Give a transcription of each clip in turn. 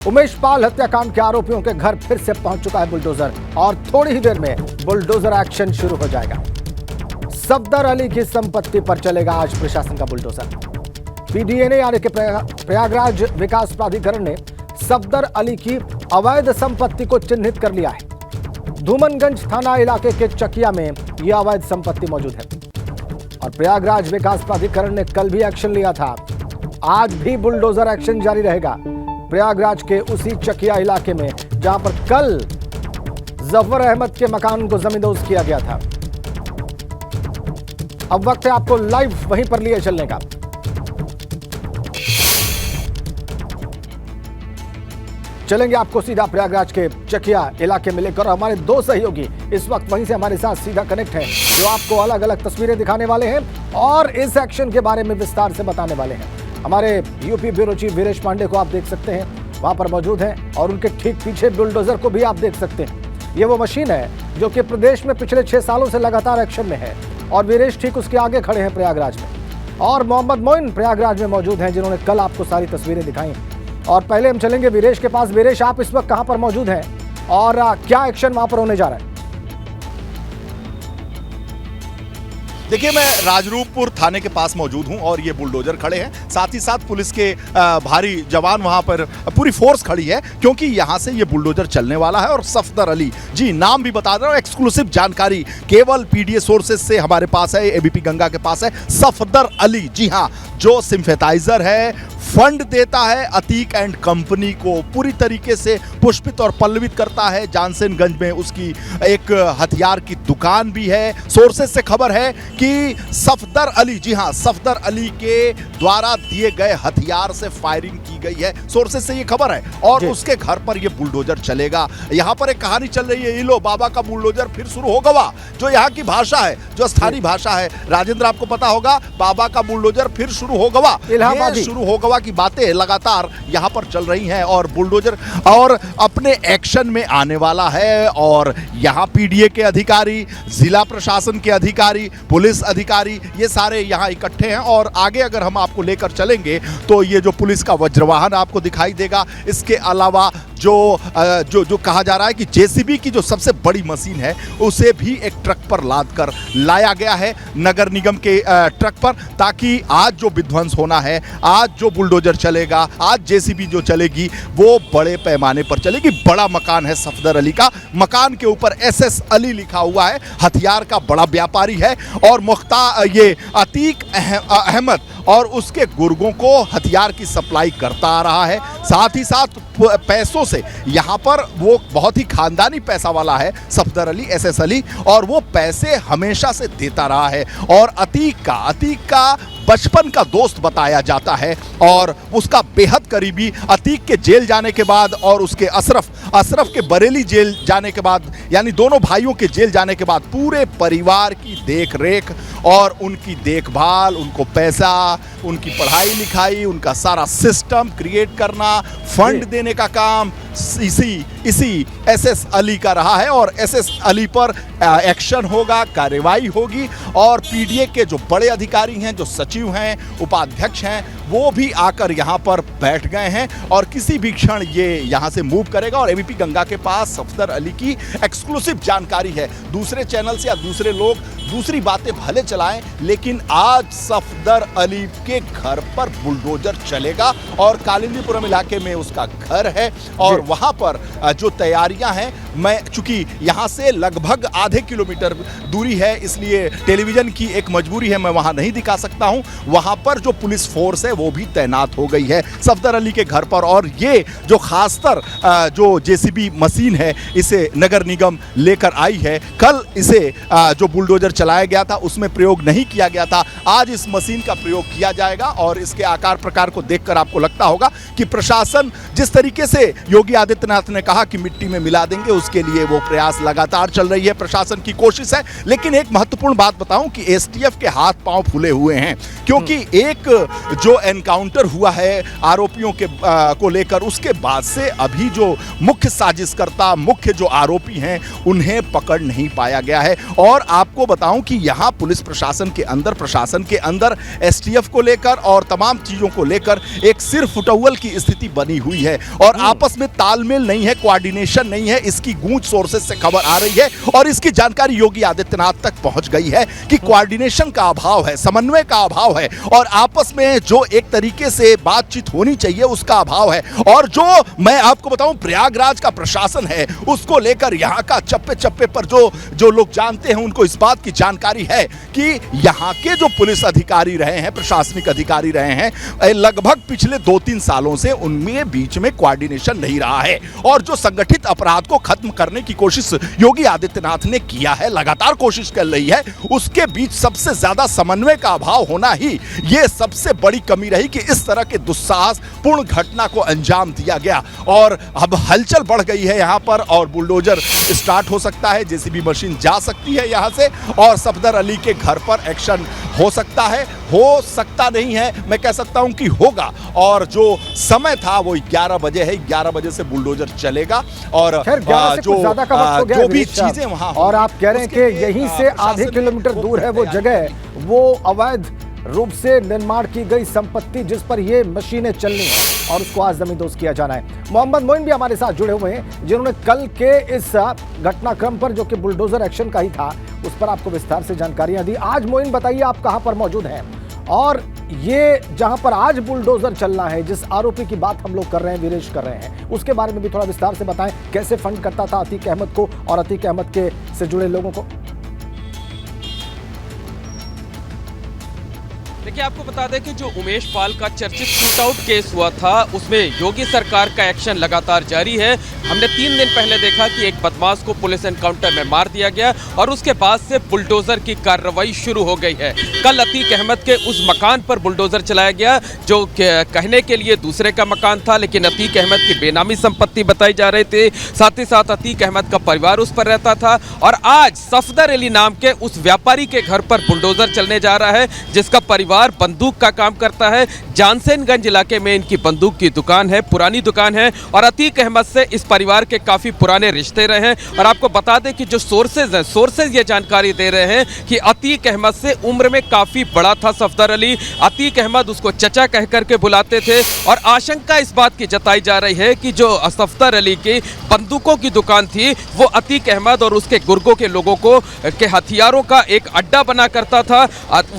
उमेश पाल हत्याकांड के आरोपियों के घर फिर से पहुंच चुका है बुलडोजर और थोड़ी ही देर में बुलडोजर एक्शन शुरू हो जाएगा। सफदर अली की संपत्ति पर चलेगा आज प्रशासन का बुलडोजर। पीडीए यानी कि प्रयागराज विकास प्राधिकरण ने सफदर अली की अवैध संपत्ति को चिन्हित कर लिया है। धूमनगंज थाना इलाके के चकिया में यह अवैध संपत्ति मौजूद है और प्रयागराज विकास प्राधिकरण ने कल भी एक्शन लिया था। आज भी बुलडोजर एक्शन जारी रहेगा प्रयागराज के उसी चकिया इलाके में जहां पर कल जफर अहमद के मकान को जमींदोज किया गया था। अब वक्त है आपको लाइव वहीं पर लिए चलने का। चलेंगे आपको सीधा प्रयागराज के चकिया इलाके में लेकर। हमारे दो सहयोगी इस वक्त वहीं से हमारे साथ सीधा कनेक्ट हैं, जो आपको अलग अलग तस्वीरें दिखाने वाले हैं और इस एक्शन के बारे में विस्तार से बताने वाले हैं। हमारे UP bureau chief Viresh Pandey को आप देख सकते हैं, वहां पर मौजूद हैं और उनके ठीक पीछे बुलडोजर को भी आप देख सकते हैं। ये वो मशीन है जो कि प्रदेश में पिछले 6 सालों से लगातार एक्शन में है और वीरेश ठीक उसके आगे खड़े हैं प्रयागराज में, और मोहम्मद मोइन प्रयागराज में मौजूद हैं जिन्होंने कल आपको सारी तस्वीरें दिखाई। और पहले हम चलेंगे वीरेश के पास। वीरेश, आप इस वक्त कहां पर मौजूद हैं और क्या एक्शन वहां पर होने जा रहा है? देखिए, मैं राजरूपपुर थाने के पास मौजूद हूं और ये बुलडोजर खड़े हैं, साथ ही साथ पुलिस के भारी जवान वहां पर पूरी फोर्स खड़ी है, क्योंकि यहां से ये बुलडोजर चलने वाला है। और सफदर अली, जी नाम भी बता रहा हूं, एक्सक्लूसिव जानकारी केवल पीडीए सोर्सेज से हमारे पास है, एबीपी गंगा के पास है। सफदर अली, जी हां, जो सिंपैथाइजर है, फंड देता है अतीक एंड कंपनी को, पूरी तरीके से पुष्पित और पल्लवित करता है। जानसेनगंज में उसकी एक हथियार की दुकान भी है। सोर्सेज से खबर है कि सफदर अली, जी हां, सफदर अली के द्वारा दिए गए हथियार से फायरिंग की गई है। सोर्सेज से ये खबर है और उसके घर पर ये बुलडोजर चलेगा। यहां पर एक कहानी चल रही है, इलो बाबा का बुलडोजर फिर शुरू हो गवा, जो यहाँ की भाषा है, जो स्थानीय भाषा है। राजेंद्र, आपको पता होगा, बाबा का बुलडोजर फिर शुरू हो गवा, शुरू हो गवा की बातें लगातार यहां पर चल रही हैं और बुलडोजर और अपने एक्शन में आने वाला है। और यहां पीडीए के अधिकारी, जिला प्रशासन के अधिकारी, पुलिस अधिकारी, ये सारे यहां इकट्ठे हैं। और आगे अगर हम आपको लेकर चलेंगे तो ये जो पुलिस का वज्रवाहन आपको दिखाई देगा। इसके अलावा जो कहा जा रहा है कि जेसीबी की जो सबसे बड़ी मशीन है, उसे भी एक ट्रक पर लाद कर लाया गया है नगर निगम के ट्रक पर, ताकि आज जो विध्वंस होना है, आज जो बुलडोजर चलेगा, आज जेसीबी जो चलेगी, वो बड़े पैमाने पर चलेगी। बड़ा मकान है सफदर अली का, मकान के ऊपर एसएस अली लिखा हुआ है, हथियार का बड़ा व्यापारी है और ये अतीक अहमद और उसके गुर्गों को हथियार की सप्लाई करता आ रहा है। साथ ही साथ पैसों से यहाँ पर वो बहुत ही खानदानी पैसा वाला है सफदर अली, एसएस अली, और वो पैसे हमेशा से देता रहा है। और अतीक का बचपन का दोस्त बताया जाता है और उसका बेहद करीबी। अतीक के जेल जाने के बाद और उसके अशरफ के बरेली जेल जाने के बाद, यानी दोनों भाइयों के जेल जाने के बाद, पूरे परिवार की देख रेख और उनकी देखभाल, उनको पैसा, उनकी पढ़ाई लिखाई, उनका सारा सिस्टम क्रिएट करना, फंड देने का काम इसी एसएस अली का रहा है। और एसएस अली पर एक्शन होगा, कार्रवाई होगी। और पीडीए के जो बड़े अधिकारी हैं, जो सचिव हैं, उपाध्यक्ष हैं, वो भी आकर यहाँ पर बैठ गए हैं और किसी भी क्षण ये यहाँ से मूव करेगा। और एबीपी गंगा के पास सफदर अली की एक्सक्लूसिव जानकारी है। दूसरे चैनल से या दूसरे लोग दूसरी बातें भले चलाएं, लेकिन आज सफदर अली के घर पर बुलडोजर चलेगा और कालिंदीपुरम इलाके में उसका घर है। और वहां पर जो तैयारियां हैं, मैं चूंकि यहां से लगभग आधे किलोमीटर दूरी है, इसलिए टेलीविजन की एक मजबूरी है, मैं वहां नहीं दिखा सकता हूं। वहां पर जो पुलिस फोर्स है वो भी तैनात हो गई है सफदर अली के घर पर। और ये जो खासतर जो जेसीबी मशीन है, इसे नगर निगम लेकर आई है। कल इसे जो बुलडोजर चलाया गया था उसमें प्रयोग नहीं किया गया था, आज इस मशीन का प्रयोग किया जाएगा। और इसके आकार प्रकार को देखकर आपको लगता होगा कि प्रशासन जिस तरीके से योगी योगी आदित्यनाथ ने कहा कि मिट्टी में मिला देंगे, उसके लिए वो प्रयास लगातार चल रही है, प्रशासन की कोशिश है। लेकिन एक महत्वपूर्ण बात बताऊं कि एसटीएफ के हाथ पांव फूले हुए हैं, क्योंकि एक जो एनकाउंटर हुआ है आरोपियों के को लेकर, उसके बाद से अभी जो मुख्य साजिशकर्ता, मुख्य जो आरोपी हैं, उन्हें पकड़ नहीं पाया गया है। और आपको बताऊं कि यहां पुलिस प्रशासन के अंदर एसटीएफ को लेकर और तमाम चीजों को लेकर एक सिर फुटौल की स्थिति बनी हुई है और आपस में तालमेल नहीं है, कोऑर्डिनेशन नहीं है। इसकी गूंज सोर्सेस से खबर आ रही है और इसकी जानकारी योगी आदित्यनाथ तक पहुंच गई है कि कोऑर्डिनेशन का अभाव है, समन्वय का अभाव है और आपस में जो एक तरीके से बातचीत होनी चाहिए उसका अभाव है। और जो मैं आपको बताऊं, प्रयागराज का प्रशासन है, उसको लेकर यहां का चप्पे चप्पे पर जो लोग जानते हैं, उनको इस बात की जानकारी है कि यहां के जो पुलिस अधिकारी रहे हैं, प्रशासनिक अधिकारी रहे हैं, लगभग पिछले 2-3 सालों से उनमें बीच में कोऑर्डिनेशन नहीं रहा है। और जो संगठित अपराध को खत्म करने की कोशिश योगी आदित्यनाथ ने किया है, लगातार कोशिश कर रही है, उसके बीच सबसे ज्यादा समन्वय का अभाव होना ही यह सबसे बड़ी कमी रही कि इस तरह के दुस्साहसपूर्ण घटना को अंजाम दिया गया। और अब हलचल बढ़ गई है यहां पर और बुलडोजर स्टार्ट हो सकता है, जेसीबी मशीन जा सकती है यहां से और सफदर अली के घर पर एक्शन हो सकता है, हो सकता नहीं है, मैं कह सकता हूं कि होगा। और जो समय था वो 11 बजे है, 11 बजे से बुलडोजर चलेगा और जो भी चीजें वहां, और आप कह रहे हैं कि यहीं से आधे किलोमीटर दूर है वो जगह, वो अवैध रूप से निर्माण की गई संपत्ति जिस पर ये मशीनें चलनी है और उसको आज जमींदोज किया जाना है। मोहम्मद मोइन भी हमारे साथ जुड़े हुए हैं, जिन्होंने कल के इस घटनाक्रम पर, जो कि बुलडोजर एक्शन का ही था, उस पर आपको विस्तार से जानकारियां दी। आज मोइन बताइए, आप कहां पर मौजूद हैं और ये जहां पर आज बुलडोजर चलना है, जिस आरोपी की बात हम लोग कर रहे हैं, वीरेश कर रहे हैं, उसके बारे में भी थोड़ा विस्तार से बताएं। कैसे फंड करता था अतीक अहमद को और अतीक अहमद के से जुड़े लोगों को? देखिए, आपको बता दें कि जो उमेश पाल का चर्चित शूटआउट केस हुआ था, उसमें योगी सरकार का एक्शन लगातार जारी है। हमने 3 दिन पहले देखा कि एक बदमाश को पुलिस एनकाउंटर में मार दिया गया और उसके बाद से बुलडोजर की कार्रवाई शुरू हो गई है। कल अतीक अहमद के उस मकान पर बुलडोजर चलाया गया जो कहने के लिए दूसरे का मकान था, लेकिन अतीक अहमद की बेनामी संपत्ति बताई जा रही थी। साथ ही साथ अतीक अहमद का परिवार उस पर रहता था और आज सफदर अली नाम के उस व्यापारी के घर पर बुलडोजर चलने जा रहा है, जिसका परिवार बंदूक का काम करता है। जानसेनगंज इलाके में इनकी बंदूक की दुकान है, पुरानी दुकान है और अतीक अहमद से इस परिवार के काफी पुराने रिश्ते रहे हैं। और आपको बता दें कि जो सोर्सेज ये जानकारी दे रहे हैं कि अतीक अहमद से उम्र में काफी बड़ा था सफदर अली। अतीक अहमद उसको चचा कह करके बुलाते थे और आशंका इस बात की जताई जा रही है कि जो सफदर अली की बंदूकों की दुकान थी, वो अतीक अहमद और उसके गुर्गों के लोगों को के हथियारों का एक अड्डा बना करता था।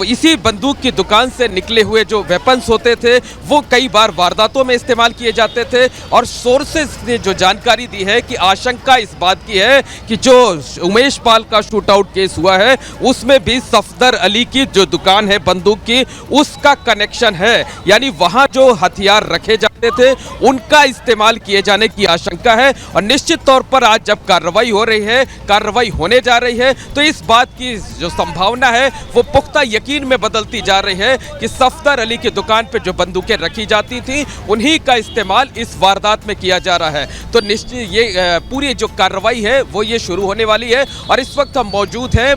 इसी बंदूक की दुकान से निकले हुए जो वेपन्स होते थे वो कई बार वारदातों में इस्तेमाल किए जाते थे। और सोर्सेस ने जो जानकारी दी है कि आशंका इस बात की है कि जो उमेश पाल का शूटआउट केस हुआ है उसमें भी सफदर अली की जो दुकान है बंदूक की, उसका कनेक्शन है। यानी वहां जो हथियार रखे जाते थे उनका इस्तेमाल किए जाने की आशंका है। और निश्चित तौर पर आज जब कार्रवाई हो रही है, कार्रवाई होने जा रही है, तो इस बात की जो संभावना है वो पुख्ता यकीन में बदलती जा रही है कि सफदर अली की दुकान पे जो बंदूकें रखी जाती थी उन्हीं का इस्तेमाल इस वारदात में किया जा रहा है। तो निश्चित ये पूरी जो कार्रवाई है वो ये शुरू होने वाली है। और इस वक्त हम मौजूद हैं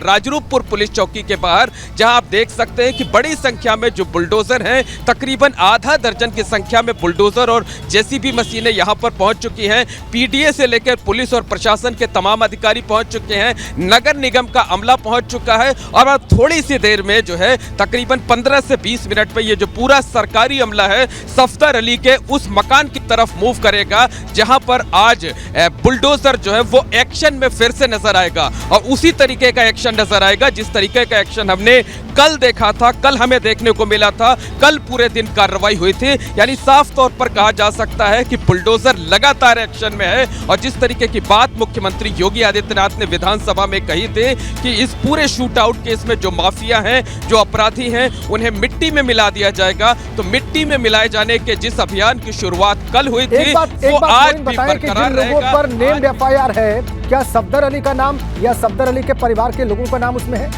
राजरूपपुर पुलिस चौकी के बाहर, जहां आप देख सकते हैं कि बड़ी संख्या में जो बुलडोजर हैं, तकरीबन आधा दर्जन की संख्या में बुलडोजर और जेसीबी मशीनें यहां पर पहुंच चुकी हैं। पीडीए से लेकर पुलिस और प्रशासन के तमाम अधिकारी पहुंच चुके हैं, नगर निगम का अमला पहुंच चुका है और अब थोड़ी सी देर में जो है तकरीबन 15 से 20 मिनट में ये जो पूरा सरकारी अमला है सफदर अली के उस मकान की तरफ मूव करेगा, जहां पर आज बुलडोजर जो है वो एक्शन में फिर से नजर आएगा। और उसी तरीके का एक्शन नजर आएगा जिस तरीके का एक्शन हमने कल देखा था, कल हमें देखने को मिला था। कल पूरे दिन कार्रवाई हुई थी, यानी साफ तौर पर कहा जा सकता है कि बुलडोजर लगातार एक्शन में है। और जिस तरीके की बात मुख्यमंत्री योगी आदित्यनाथ ने विधानसभा में कही थी कि इस पूरे शूटआउट केस में जो माफिया हैं, जो अपराधी हैं, उन्हें मिट्टी में मिला दिया जाएगा। तो मिट्टी में मिलाए जाने के जिस अभियान की शुरुआत कल हुई थी वो आज भी बरकरार रहेगा। पर नेम्ड एफआईआर है, क्या सफदर अली का नाम या सफदर अली के परिवार के लोगों का नाम उसमें है?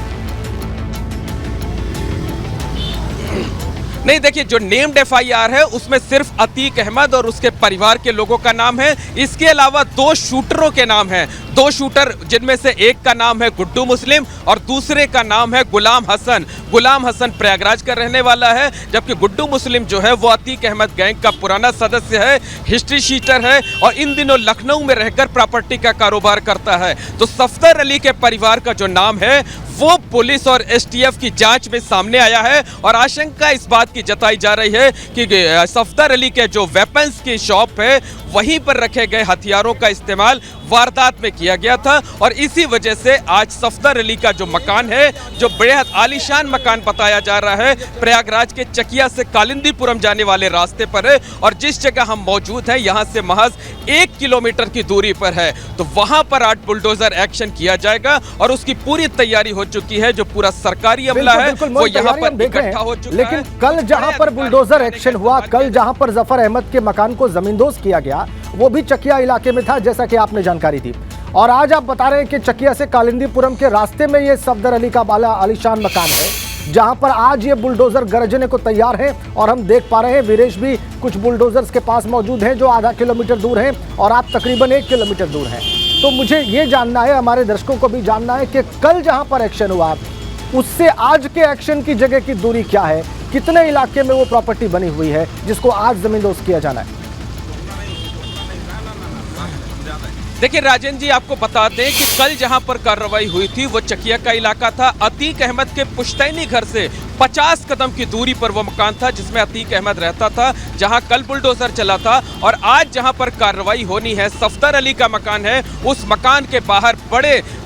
नहीं, देखिए, जो नेम्ड एफआईआर है उसमें सिर्फ अतीक अहमद और उसके परिवार के लोगों का नाम है। इसके अलावा 2 शूटरों के नाम हैं, 2 शूटर, जिनमें से एक का नाम है गुड्डू मुस्लिम और दूसरे का नाम है गुलाम हसन। गुलाम हसन प्रयागराज का रहने वाला है, जबकि गुड्डू मुस्लिम जो है वो अतीक अहमद गैंग का पुराना सदस्य है, हिस्ट्री शीटर है और इन दिनों लखनऊ में रहकर प्रॉपर्टी का कारोबार करता है। तो सफदर अली के परिवार का जो नाम है वो पुलिस और एसटीएफ की जांच में सामने आया है और आशंका इस बात की जताई जा रही है कि सफदर अली के जो वेपन्स की शॉप है वहीं पर रखे गए हथियारों का इस्तेमाल वारदात में किया गया था और इसी वजह से आज सफदर अली का जो मकान है, जो बेहद आलीशान मकान बताया जा रहा है, प्रयागराज के चकिया से कालिंदीपुरम जाने वाले रास्ते पर है और जिस जगह हम मौजूद हैं यहां से महज 1 किलोमीटर की दूरी पर है। तो वहां पर आज बुलडोजर एक्शन किया जाएगा और उसकी पूरी तैयारी हो चुकी है। जो पूरा सरकारी अमला है वो यहाँ पर इकट्ठा हो चुका है। लेकिन कल जहां पर बुलडोजर एक्शन हुआ, कल जहां पर जफर अहमद के मकान को जमींदोज किया गया, वो भी चकिया इलाके में था, जैसा कि आपने जानकारी दी। और आज आप बता रहे हैं कि चकिया से कालिंदीपुरम के रास्ते में ये सफदर अली का बाला आलीशान मकान है, जहां पर आज ये बुलडोजर गरजने को तैयार है। और हम देख पा रहे हैं वीरेश भी कुछ बुलडोजर्स के पास मौजूद हैं जो आधा किलोमीटर दूर हैं और आप तकरीबन 1 किलोमीटर दूर हैं। तो मुझे ये जानना है, हमारे दर्शकों को भी जानना है कि कल जहां पर एक्शन हुआ उससे आज के एक्शन की जगह की दूरी क्या है, कितने इलाके में वो प्रॉपर्टी बनी हुई है जिसको आज जमींदोज किया जाना है। देखिए राजेंद्र जी, आपको बता दें कि कल जहां पर कार्रवाई हुई थी वो चकिया का इलाका था। अतीक अहमद के पुश्तैनी घर से 50 कदम की दूरी पर वो मकान था जिसमें अतीक अहमद रहता था, जहां कल बुलडोजर चला था। और आज जहां पर कार्रवाई होनी है, सफदर अली का मकान है, उस मकान के बाहर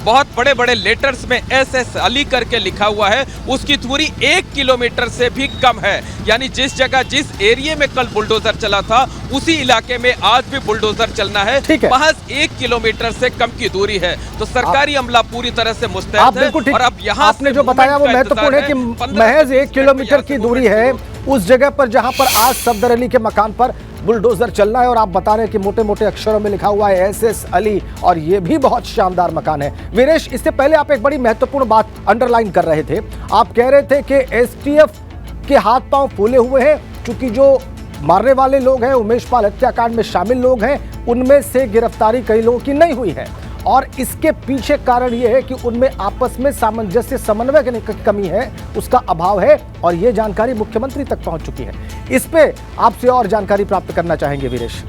बहुत बड़े बड़े लेटर्स में SS अली करके लिखा हुआ है। उसकी दूरी 1 किलोमीटर से भी कम है, यानी जिस जगह, जिस एरिया में कल बुलडोजर चला था उसी इलाके में आज भी बुलडोजर चलना है। महज 1 किलोमीटर से कम की दूरी है। तो सरकारी अमला पूरी तरह से मुस्तैद है। और अब यहाँ आपने जो बताया वो महत्वपूर्ण है कि महज 1 किलोमीटर की दूरी है उस जगह पर जहां पर आज सफदर अली के मकान पर बुलडोजर चलना है। और आप बता रहे हैं कि मोटे मोटे अक्षरों में लिखा हुआ है SS अली, और ये भी बहुत शानदार मकान है। वीरेश, इससे पहले आप एक बड़ी महत्वपूर्ण बात अंडरलाइन कर रहे थे। आप कह रहे थे कि STF के हाथ पांव फूले हुए हैं, चूंकि जो मारने वाले लोग हैं, उमेश पाल हत्याकांड में शामिल लोग हैं, उनमें से गिरफ्तारी कई लोगों की नहीं हुई है और इसके पीछे कारण यह है कि उनमें आपस में सामंजस्य, समन्वय की कमी है, उसका अभाव है और यह जानकारी मुख्यमंत्री तक पहुंच चुकी है। इस पे आपसे और जानकारी प्राप्त करना चाहेंगे वीरेश।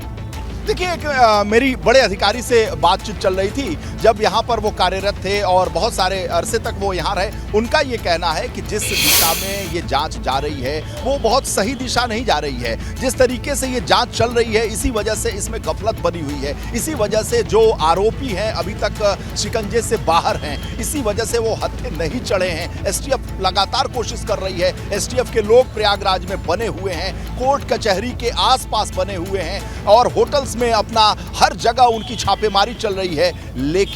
देखिए, एक मेरी बड़े अधिकारी से बातचीत चल रही थी जब यहाँ पर वो कार्यरत थे और बहुत सारे अरसे तक वो यहाँ रहे। उनका ये कहना है कि जिस दिशा में ये जांच जा रही है वो बहुत सही दिशा नहीं जा रही है। जिस तरीके से ये जांच चल रही है, इसी वजह से इसमें गफलत बनी हुई है, इसी वजह से जो आरोपी हैं अभी तक शिकंजे से बाहर हैं, इसी वजह से वो हत्थे नहीं चढ़े हैं। STF लगातार कोशिश कर रही है। STF के लोग प्रयागराज में बने हुए हैं, कोर्ट कचहरी के आसपास बने हुए हैं और होटल्स में अपना हर जगह उनकी छापेमारी चल रही है। लेकिन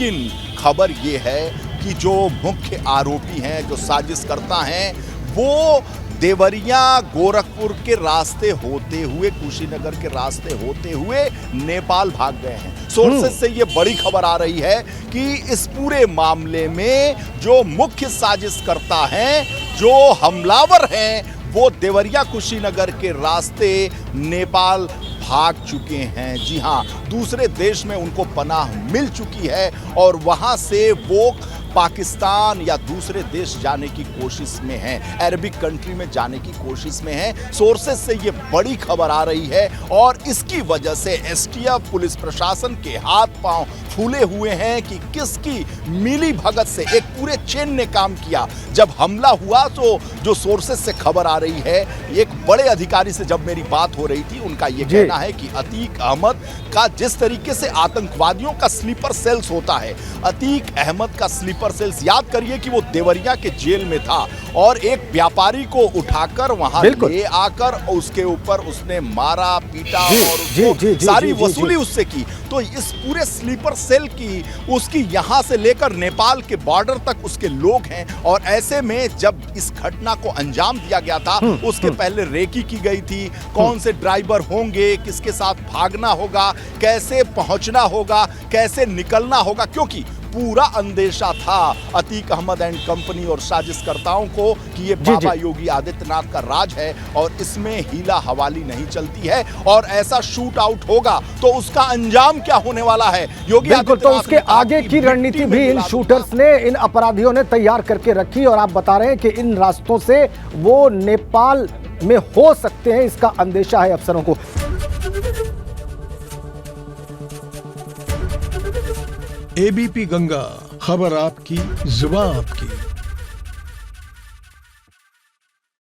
खबर ये है कि जो मुख्य आरोपी हैं, जो साजिश करता हैं, वो देवरिया गोरखपुर के रास्ते होते हुए, कुशीनगर के रास्ते होते हुए नेपाल भाग गए हैं। सोर्सेस से ये बड़ी खबर आ रही है कि इस पूरे मामले में जो मुख्य साजिश करता है, जो हमलावर हैं, वो देवरिया कुशीनगर के रास्ते नेपाल भाग चुके हैं। जी हाँ, दूसरे देश में उनको पनाह मिल चुकी है और वहां से वो पाकिस्तान या दूसरे देश जाने की कोशिश में है, अरबिक कंट्री में जाने की कोशिश में है। सोर्सेस से ये बड़ी खबर आ रही है और इसकी वजह से STF पुलिस प्रशासन के हाथ पांव फूले हुए हैं कि किसकी मिली भगत से एक पूरे चेन ने काम किया। जब हमला हुआ तो जो सोर्सेस से खबर आ रही है, एक बड़े अधिकारी से जब मेरी बात हो रही थी, उनका ये कहना है कि अतीक अहमद का जिस तरीके से आतंकवादियों का स्लीपर सेल्स होता है, अतीक अहमद का स्लीपर सेल्स, याद करिए कि वो देवरिया के जेल में था और एक व्यापारी को उठाकर वहां ले आकर उसके ऊपर उसने मारा, पीटा और सारी वसूली उससे की। तो इस पूरे स्लीपर सेल की, उसकी यहां से लेकर नेपाल के बॉर्डर तक उसके लोग हैं। और ऐसे में जब इस घटना को अंजाम दिया गया था, उसके पहले रेकी की गई थी, कौन से ड्राइवर होंगे, किसके साथ भागना होगा, कैसे पहुंचना होगा, कैसे निकलना होगा, क्योंकि पूरा अंदेशा था अतीक अहमद एंड कंपनी और साजिशकर्ताओं को कि ये बाबा योगी आदित्यनाथ का राज है और इसमें हीला हवाली नहीं चलती है और ऐसा शूट आउट होगा तो उसका अंजाम क्या होने वाला है। योगी बिल्कुल, तो उसके आगे की रणनीति भी इन शूटर्स ने, इन अपराधियों ने तैयार करके रखी और आप बता रहे हैं कि इन रास्तों से वो नेपाल में हो सकते हैं, इसका अंदेशा है अफसरों को। एबीपी गंगा, खबर आपकी, जुबान आपकी।